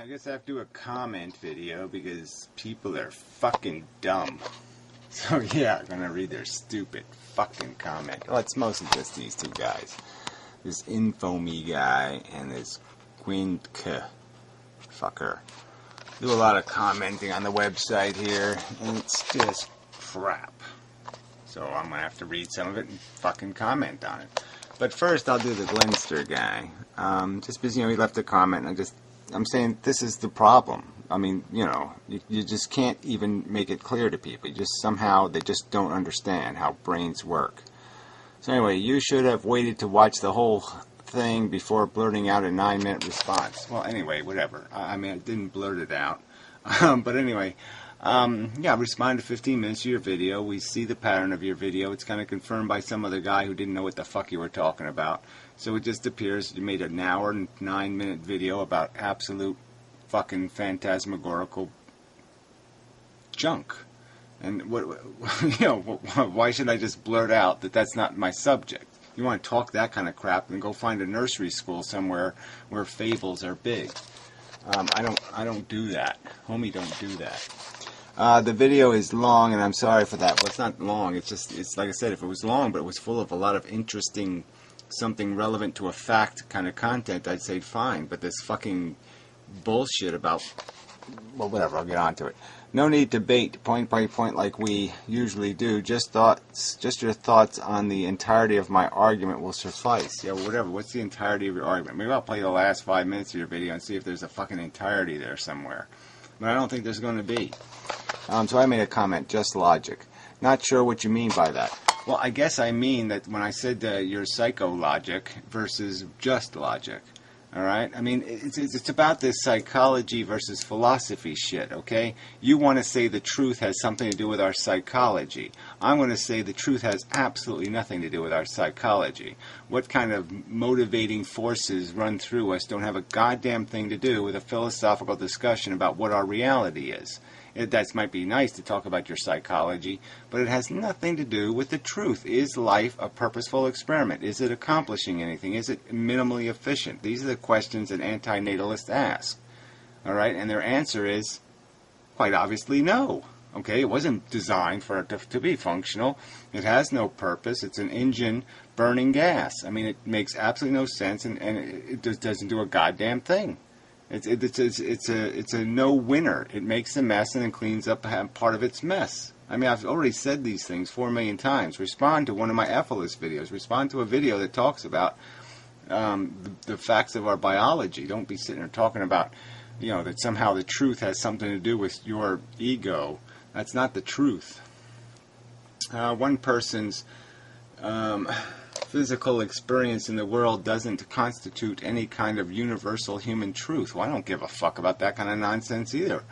I guess I have to do a comment video because people are fucking dumb. So yeah, I'm gonna read their stupid fucking comment. Well, it's mostly just these two guys. This Infome guy and this Gwynke fucker. Do a lot of commenting on the website here, and it's just crap. So I'm gonna have to read some of it and fucking comment on it. But first, I'll do the Glenster guy. Just because, he left a comment, and I'm saying this is the problem. I mean, you just can't even make it clear to people. They just don't understand how brains work. So anyway, you should have waited to watch the whole thing before blurting out a 9-minute response. Well, anyway, whatever. I didn't blurt it out. But anyway, respond to 15 minutes of your video. We see the pattern of your video. It's kind of confirmed by some other guy who didn't know what the fuck you were talking about. So it just appears you made an hour and 9-minute video about absolute fucking phantasmagorical junk. And why should I just blurt out that that's not my subject? You want to talk that kind of crap, then go find a nursery school somewhere where fables are big. I don't do that. Homie, don't do that. The video is long, and I'm sorry for that. Well, it's not long. It's like I said, if it was long, but it was full of a lot of interesting, something relevant to a fact kind of content, I'd say fine. But this fucking bullshit about, well, whatever. I'll get on to it. No need to debate point by point like we usually do. Just your thoughts on the entirety of my argument will suffice. Yeah, whatever. What's the entirety of your argument? Maybe I'll play the last 5 minutes of your video and see if there's a fucking entirety there somewhere. But I don't think there's going to be. So I made a comment, just logic. Not sure what you mean by that. Well, I guess I mean that when I said you're psycho-logic versus just logic. Alright? I mean, it's about this psychology versus philosophy shit, okay? You want to say the truth has something to do with our psychology. I'm going to say the truth has absolutely nothing to do with our psychology. What kind of motivating forces run through us don't have a goddamn thing to do with a philosophical discussion about what our reality is. That might be nice to talk about your psychology, but it has nothing to do with the truth. Is life a purposeful experiment? Is it accomplishing anything? Is it minimally efficient? These are the questions that antinatalists ask. All right, and their answer is quite obviously no. Okay, it wasn't designed for it to be functional. It has no purpose. It's an engine burning gas. I mean, it makes absolutely no sense, and it just doesn't do a goddamn thing. It's a no-winner. It makes a mess and then cleans up part of its mess. I mean, I've already said these things 4 million times. Respond to one of my Ephelis videos. Respond to a video that talks about the facts of our biology. Don't be sitting there talking about, that somehow the truth has something to do with your ego. That's not the truth. One person's physical experience in the world doesn't constitute any kind of universal human truth. Well, I don't give a fuck about that kind of nonsense either.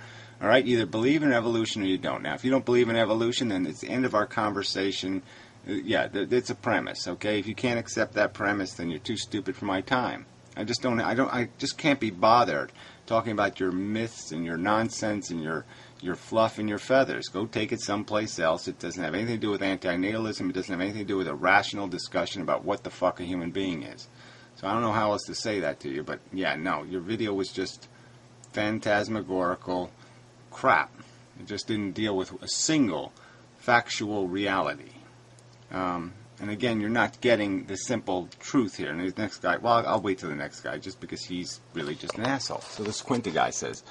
All right, either believe in evolution or you don't. Now, if you don't believe in evolution, then it's the end of our conversation. Yeah, it's a premise. Okay, if you can't accept that premise, then you're too stupid for my time. I just can't be bothered talking about your myths and your nonsense and your fluff and your feathers. Go take it someplace else. It doesn't have anything to do with antinatalism. It doesn't have anything to do with a rational discussion about what the fuck a human being is. So I don't know how else to say that to you, but yeah, no, your video was just phantasmagorical crap. It just didn't deal with a single factual reality. And again, you're not getting the simple truth here. And the next guy, well, I'll wait till the next guy just because he's really just an asshole. So this Quinta guy says,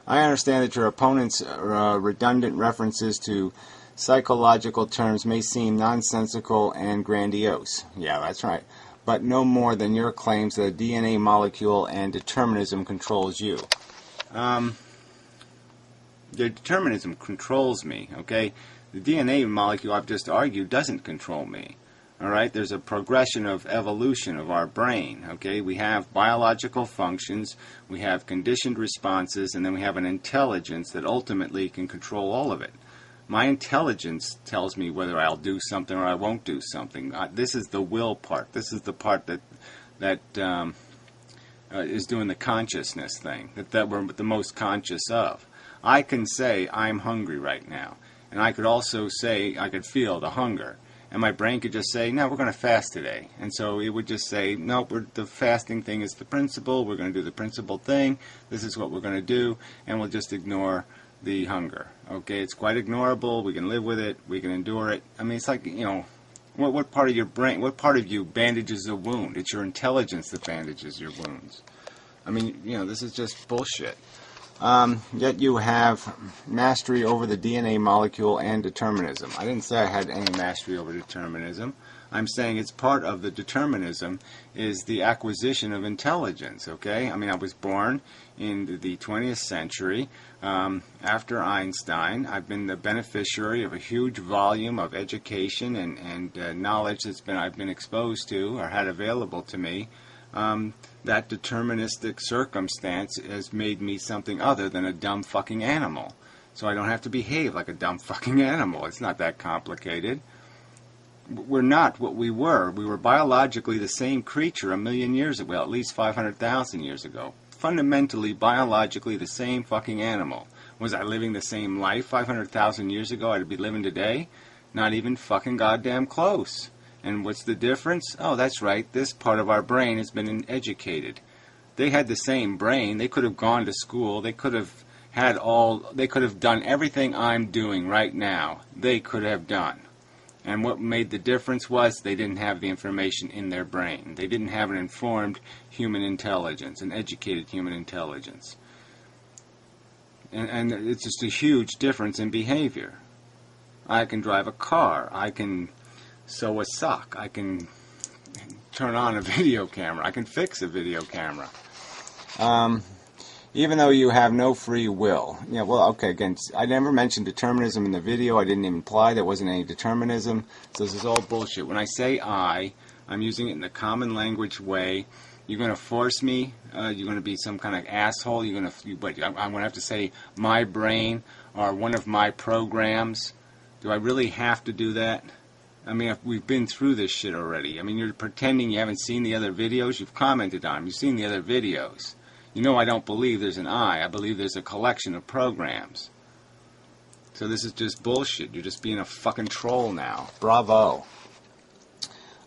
I understand that your opponent's redundant references to psychological terms may seem nonsensical and grandiose. Yeah, that's right. But no more than your claims that a DNA molecule and determinism controls you. The determinism controls me, okay? The DNA molecule I've just argued doesn't control me. All right, there's a progression of evolution of our brain, okay? We have biological functions, we have conditioned responses, and then we have an intelligence that ultimately can control all of it. My intelligence tells me whether I'll do something or I won't do something. This is the will part. This is the part that is doing the consciousness thing, that we're the most conscious of. I can say, I'm hungry right now. And I could also say, I could feel the hunger. And my brain could just say, no, we're going to fast today. And so it would just say, no, the fasting thing is the principle. We're going to do the principle thing. This is what we're going to do. And we'll just ignore the hunger. Okay, it's quite ignorable. We can live with it. We can endure it. I mean, it's like, you know, what part of your brain, what part of you bandages a wound? It's your intelligence that bandages your wounds. I mean, you know, this is just bullshit. Yet you have mastery over the DNA molecule and determinism. I didn't say I had any mastery over determinism. I'm saying it's part of the determinism is the acquisition of intelligence, okay? I mean, I was born in the 20th century after Einstein. I've been the beneficiary of a huge volume of education and knowledge I've been exposed to or had available to me. That deterministic circumstance has made me something other than a dumb fucking animal. So I don't have to behave like a dumb fucking animal. It's not that complicated. We're not what we were. We were biologically the same creature a million years ago, well, at least 500,000 years ago. Fundamentally, biologically the same fucking animal. Was I living the same life 500,000 years ago I'd be living today? Not even fucking goddamn close. And what's the difference? Oh, that's right. This part of our brain has been educated. They had the same brain. They could have gone to school. They could have done everything I'm doing right now. They could have done. And what made the difference was they didn't have the information in their brain. They didn't have an informed human intelligence, an educated human intelligence. And it's just a huge difference in behavior. I can drive a car. I can sew a sock. I can turn on a video camera. I can fix a video camera. Even though you have no free will. Yeah, well, okay, again, I never mentioned determinism in the video. I didn't even imply there wasn't any determinism. So this is all bullshit. When I say I'm using it in the common language way. You're going to force me? You're going to be some kind of asshole? I'm going to have to say my brain or one of my programs? Do I really have to do that? I mean, we've been through this shit already. I mean, you're pretending you haven't seen the other videos. You've commented on them. You've seen the other videos. You know I don't believe there's an I. I believe there's a collection of programs. So this is just bullshit. You're just being a fucking troll now. Bravo.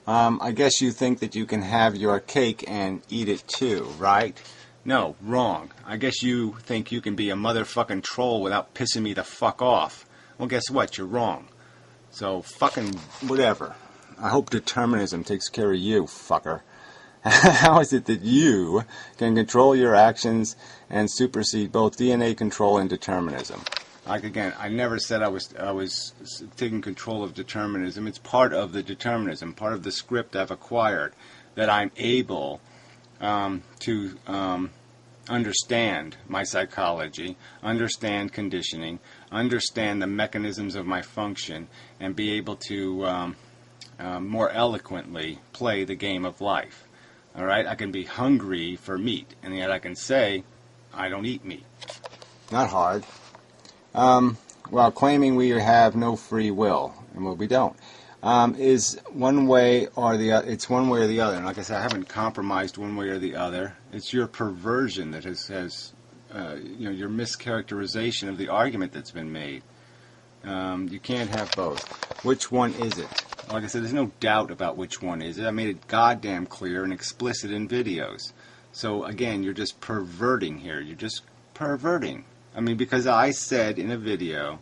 I guess you think that you can have your cake and eat it too, right? No, wrong. I guess you think you can be a motherfucking troll without pissing me the fuck off. Well, guess what? You're wrong. So, fucking whatever. I hope determinism takes care of you, fucker. How is it that you can control your actions and supersede both DNA control and determinism? Like, again, I never said I was taking control of determinism. It's part of the determinism, part of the script I've acquired, that I'm able to understand my psychology, understand conditioning, understand the mechanisms of my function, and be able to more eloquently play the game of life. All right? I can be hungry for meat, and yet I can say, I don't eat meat. Not hard. While claiming we have no free will, and well, we don't, is one way or the other. It's one way or the other. And like I said, I haven't compromised one way or the other. It's your perversion that has your mischaracterization of the argument that's been made. You can't have both. Which one is it? Like I said, there's no doubt about which one is it. I made it goddamn clear and explicit in videos. So again, you're just perverting here. You're just perverting. I mean, because I said in a video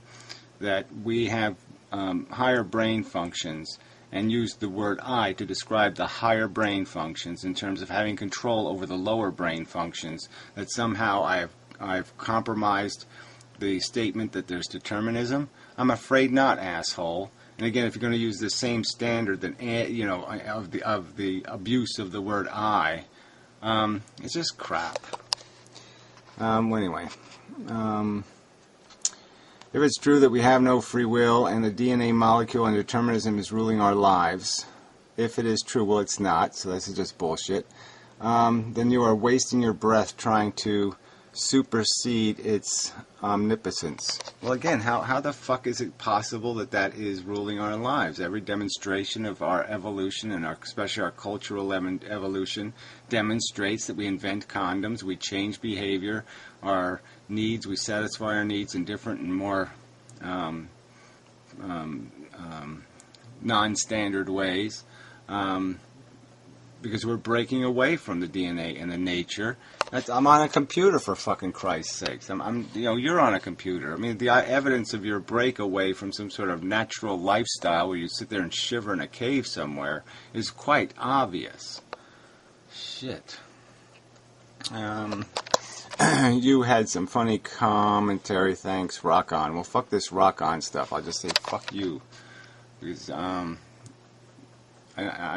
that we have higher brain functions and used the word I to describe the higher brain functions in terms of having control over the lower brain functions, that somehow I've compromised the statement that there's determinism. I'm afraid not, asshole. And again, if you're going to use the same standard that of the abuse of the word I, it's just crap. Anyway. If it's true that we have no free will and the DNA molecule and determinism is ruling our lives, if it is true, well, it's not, so this is just bullshit, then you are wasting your breath trying to supersede its omnipotence. Well, again, how the fuck is it possible that that is ruling our lives? Every demonstration of our evolution, and especially our cultural evolution, demonstrates that we invent condoms, we change behavior, our needs, we satisfy our needs in different and more non-standard ways, because we're breaking away from the DNA and the nature. I'm on a computer, for fucking Christ's sakes. You're on a computer. I mean, the evidence of your breakaway from some sort of natural lifestyle where you sit there and shiver in a cave somewhere is quite obvious. Shit. You had some funny commentary. Thanks, Rock On. Well, fuck this Rock On stuff. I'll just say fuck you, because I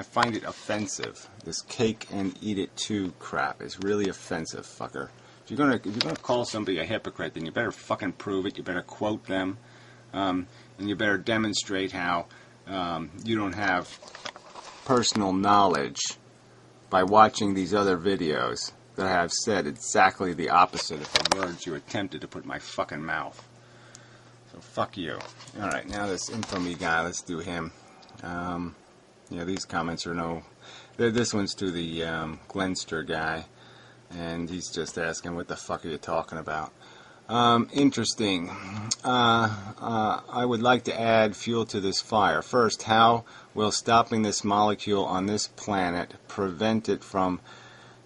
find it offensive. This cake and eat it too crap is really offensive, fucker. If you're gonna call somebody a hypocrite, then you better fucking prove it. You better quote them, and you better demonstrate how you don't have personal knowledge by watching these other videos that have said exactly the opposite of the words you attempted to put in my fucking mouth. So fuck you. Alright, now this infamy guy, let's do him. Yeah, these comments are this one's to the Glenster guy, and he's just asking, what the fuck are you talking about? Interesting. I would like to add fuel to this fire. First, how will stopping this molecule on this planet prevent it from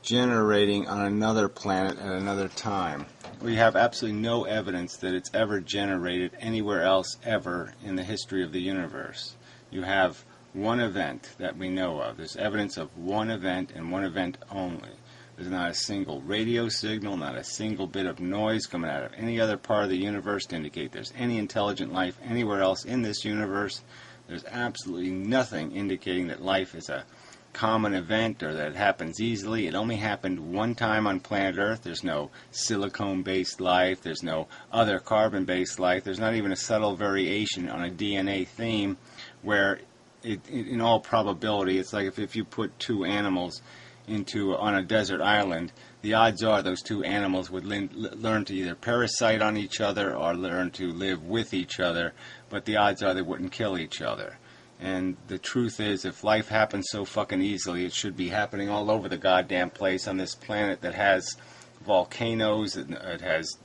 generating on another planet at another time? We have absolutely no evidence that it's ever generated anywhere else ever in the history of the universe. You have one event that we know of. There's evidence of one event and one event only. There's not a single radio signal, not a single bit of noise coming out of any other part of the universe to indicate there's any intelligent life anywhere else in this universe. There's absolutely nothing indicating that life is a common event or that it happens easily. It only happened one time on planet Earth. There's no silicone-based life. There's no other carbon-based life. There's not even a subtle variation on a DNA theme where in all probability, it's like if you put two animals on a desert island, the odds are those two animals would learn to either parasite on each other or learn to live with each other, but the odds are they wouldn't kill each other. And the truth is, if life happens so fucking easily, it should be happening all over the goddamn place on this planet that has volcanoes, it has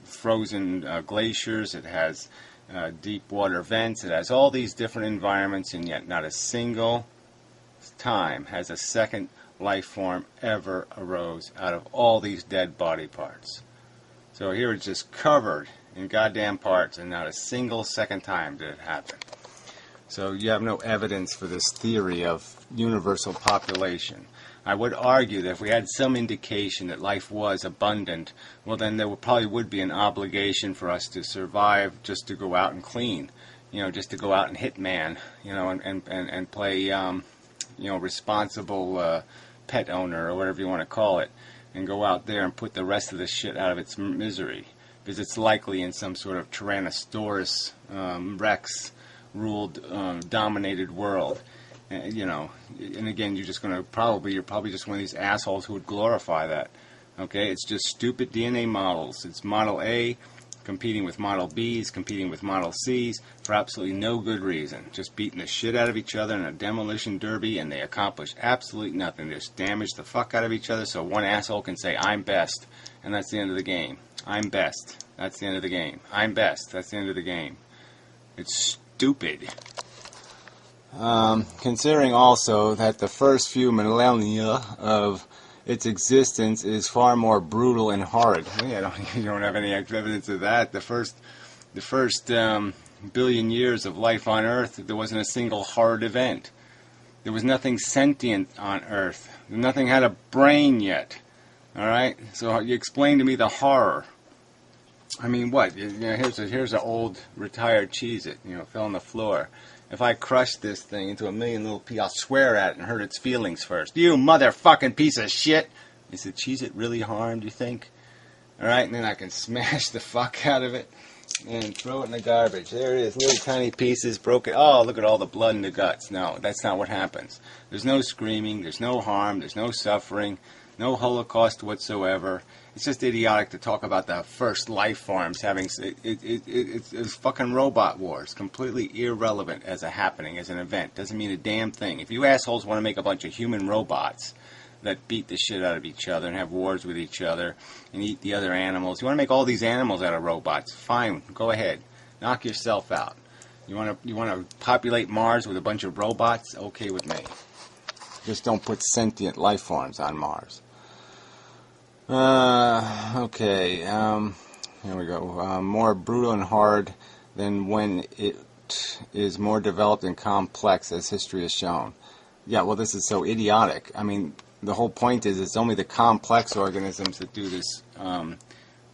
frozen glaciers, it has deep water vents, it has all these different environments, and yet not a single time has a second life form ever arose out of all these dead body parts. So here it's just covered in goddamn parts, and not a single second time did it happen. So you have no evidence for this theory of universal population. I would argue that if we had some indication that life was abundant, well then there probably would be an obligation for us to survive just to go out and clean, just to go out and hit man, and play, responsible pet owner or whatever you want to call it, and go out there and put the rest of the shit out of its misery, because it's likely in some sort of Tyrannosaurus Rex ruled, dominated world. And again, you're probably just one of these assholes who would glorify that. Okay, it's just stupid DNA models. It's Model A competing with Model B's, competing with Model C's for absolutely no good reason. Just beating the shit out of each other in a demolition derby, and they accomplish absolutely nothing. They just damage the fuck out of each other so one asshole can say, I'm best, and that's the end of the game. I'm best. That's the end of the game. I'm best. That's the end of the game. It's stupid. Considering also that the first few millennia of its existence is far more brutal and horrid. You don't have any evidence of that. The first billion years of life on Earth, there wasn't a single horrid event. There was nothing sentient on Earth. Nothing had a brain yet. All right. So you explain to me the horror. I mean, what? Here's an old retired Cheez-It. Fell on the floor. If I crushed this thing into a million little pieces, I'll swear at it and hurt its feelings first. You motherfucking piece of shit! Is the Cheez-It really harmed, you think? Alright, and then I can smash the fuck out of it and throw it in the garbage. There it is, little tiny pieces, broken. Oh, look at all the blood in the guts. No, that's not what happens. There's no screaming, there's no harm, there's no suffering, no Holocaust whatsoever. It's just idiotic to talk about the first life forms having... It's fucking robot wars. Completely irrelevant as a happening, as an event. Doesn't mean a damn thing. If you assholes want to make a bunch of human robots that beat the shit out of each other and have wars with each other and eat the other animals, you want to make all these animals out of robots, fine, go ahead. Knock yourself out. You want to populate Mars with a bunch of robots? Okay with me. Just don't put sentient life forms on Mars. Okay. Here we go. More brutal and hard than when it is more developed and complex, as history has shown. Yeah, well, this is so idiotic. I mean, the whole point is it's only the complex organisms that do this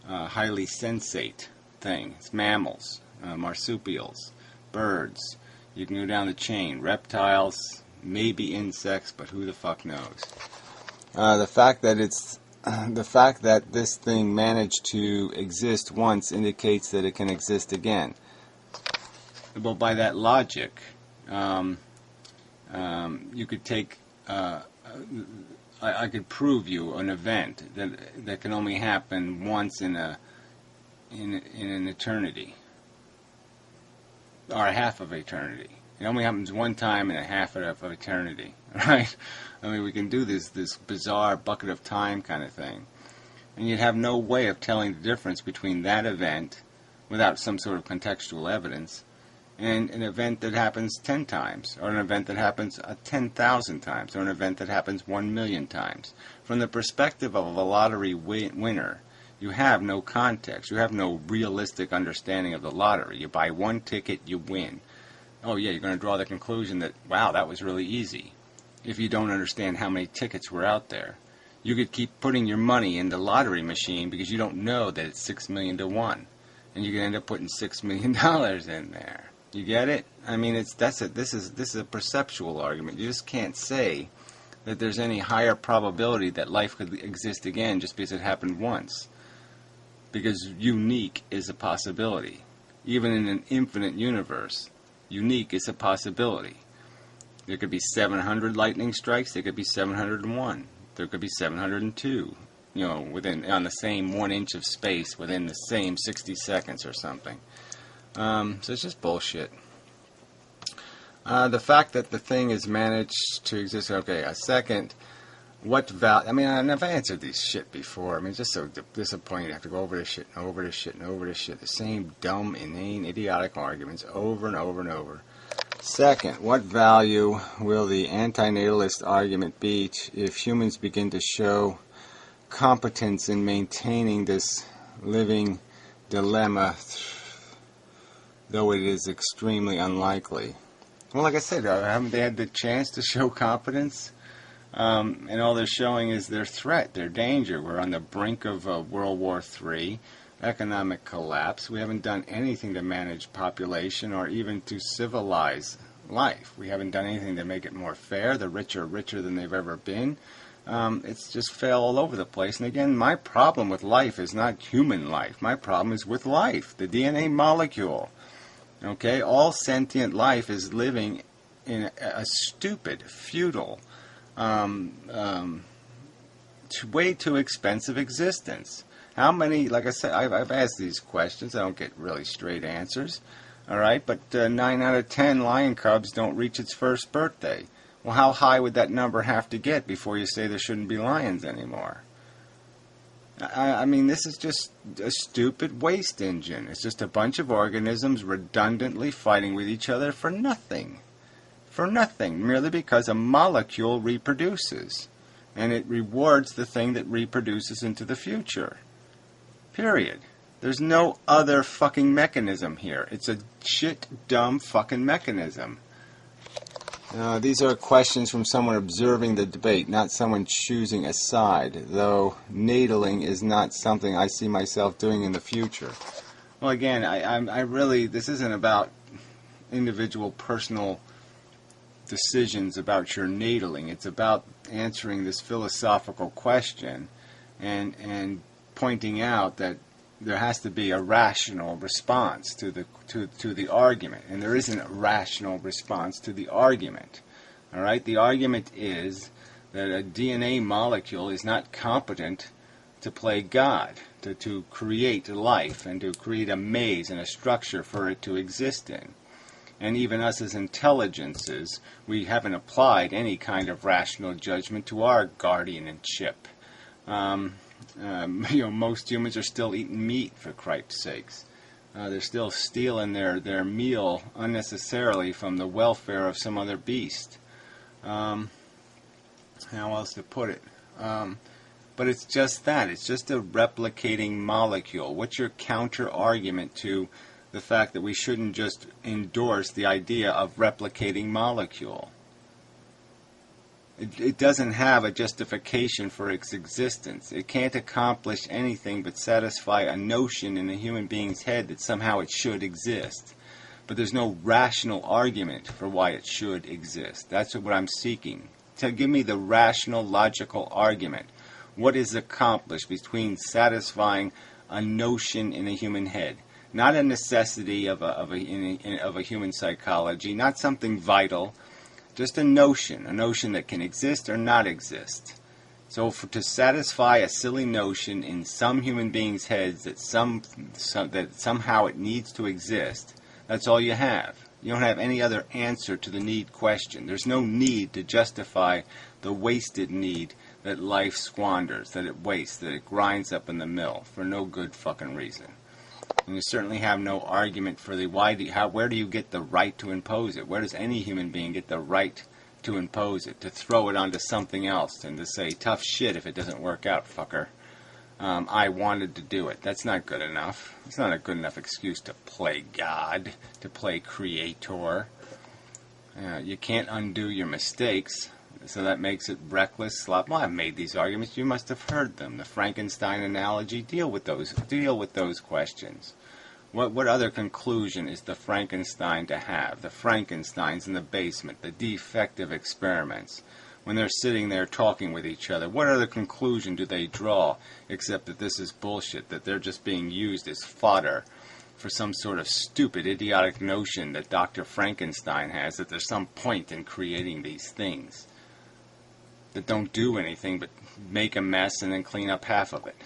highly sensate thing. It's mammals, marsupials, birds. You can go down the chain. Reptiles, maybe insects, but who the fuck knows? The fact that this thing managed to exist once indicates that it can exist again. Well, by that logic, you could take. I could prove you an event that can only happen once in an eternity, or a half of eternity. It only happens one time in a half of eternity, right? I mean, we can do this bizarre bucket of time kind of thing, and you'd have no way of telling the difference between that event, without some sort of contextual evidence, and an event that happens 10 times, or an event that happens 10,000 times, or an event that happens 1,000,000 times. From the perspective of a lottery winner, you have no context. You have no realistic understanding of the lottery. You buy one ticket, you win. Oh yeah, you're going to draw the conclusion that, wow, that was really easy. If you don't understand how many tickets were out there. You could keep putting your money in the lottery machine because you don't know that it's 6 million to 1. And you could end up putting $6 million in there. You get it? I mean, this is a perceptual argument. You just can't say that there's any higher probability that life could exist again just because it happened once. Because unique is a possibility. Even in an infinite universe, unique is a possibility. There could be 700 lightning strikes. There could be 701. There could be 702. You know, on the same 1 inch of space within the same 60 seconds or something. So it's just bullshit. The fact that the thing has managed to exist. Okay, a second. What value? I mean, I've answered these shit before. I mean, it's just so disappointing. I have to go over this shit and over this shit and over this shit. The same dumb, inane, idiotic arguments over and over and over. Second, what value will the antinatalist argument be if humans begin to show competence in maintaining this living dilemma, though it is extremely unlikely? Well, like I said, haven't they had the chance to show competence? And all they're showing is their threat, their danger. We're on the brink of World War III, economic collapse. We haven't done anything to manage population or even to civilize life. We haven't done anything to make it more fair. The rich are richer than they've ever been. It's just fail all over the place. And again, my problem with life is not human life. My problem is with life, the DNA molecule. Okay, all sentient life is living in a stupid, futile, way too expensive existence. How many, like I said, I've asked these questions. I don't get really straight answers. All right, but 9 out of 10 lion cubs don't reach its first birthday. Well, how high would that number have to get before you say there shouldn't be lions anymore? I mean, this is just a stupid waste engine. It's just a bunch of organisms redundantly fighting with each other for nothing. For nothing, merely because a molecule reproduces. And it rewards the thing that reproduces into the future. Period. There's no other fucking mechanism here. It's a shit, dumb fucking mechanism. These are questions from someone observing the debate, not someone choosing a side, though nataling is not something I see myself doing in the future. Well, again, I really, this isn't about individual personal decisions about your nataling. It's about answering this philosophical question and pointing out that there has to be a rational response to the argument, and there isn't a rational response to the argument. All right, the argument is that a DNA molecule is not competent to play God, to create life and to create a maze and a structure for it to exist in. And even us as intelligences, we haven't applied any kind of rational judgment to our guardianship. Most humans are still eating meat, for Christ's sakes. They're still stealing their meal unnecessarily from the welfare of some other beast. How else to put it? But it's just that. It's just a replicating molecule. What's your counter-argument to the fact that we shouldn't just endorse the idea of replicating molecule? It doesn't have a justification for its existence. It can't accomplish anything but satisfy a notion in a human being's head that somehow it should exist. But there's no rational argument for why it should exist. That's what I'm seeking. Give me the rational, logical argument. What is accomplished between satisfying a notion in a human head? Not a necessity of a human psychology, not something vital, just a notion that can exist or not exist. So to satisfy a silly notion in some human beings' heads that that somehow it needs to exist, that's all you have. You don't have any other answer to the need question. There's no need to justify the wasted need that life squanders, that it wastes, that it grinds up in the mill for no good fucking reason. And you certainly have no argument for the where do you get the right to impose it? Where does any human being get the right to impose it, to throw it onto something else and to say, tough shit if it doesn't work out, fucker. I wanted to do it. That's not good enough. It's not a good enough excuse to play God, to play creator. You can't undo your mistakes, so that makes it reckless, slop. Well, I've made these arguments. You must have heard them. The Frankenstein analogy. Deal with those questions. What other conclusion is the Frankenstein to have? The Frankensteins in the basement, the defective experiments, when they're sitting there talking with each other, what other conclusion do they draw except that this is bullshit, that they're just being used as fodder for some sort of stupid, idiotic notion that Dr. Frankenstein has, that there's some point in creating these things that don't do anything but make a mess and then clean up half of it.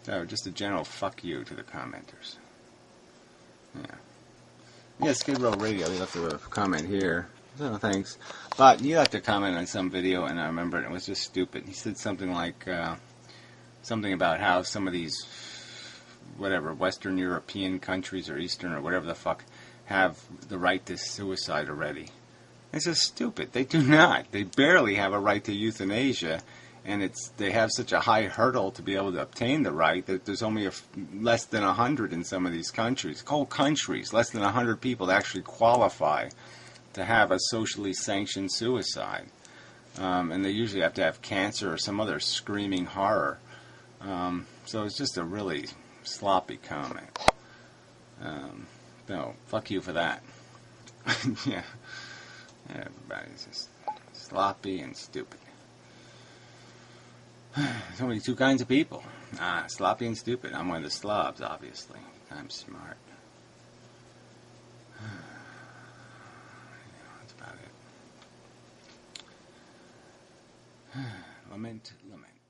So just a general fuck you to the commenters. Yeah, Skid Row Radio, they left a comment here. So thanks. But you left a comment on some video, and I remember it was just stupid. He said something like, something about how some of these, Western European countries or Eastern or whatever the fuck, have the right to suicide already. It's just stupid. They do not. They barely have a right to euthanasia. And they have such a high hurdle to be able to obtain the right that there's only less than 100 in some of these countries. Whole countries, less than 100 people that actually qualify to have a socially sanctioned suicide. And they usually have to have cancer or some other screaming horror. So it's just a really sloppy comment. No, fuck you for that. Yeah. Everybody's just sloppy and stupid. There's only two kinds of people. Sloppy and stupid. I'm one of the slobs, obviously. I'm smart. That's about it. Lament, lament.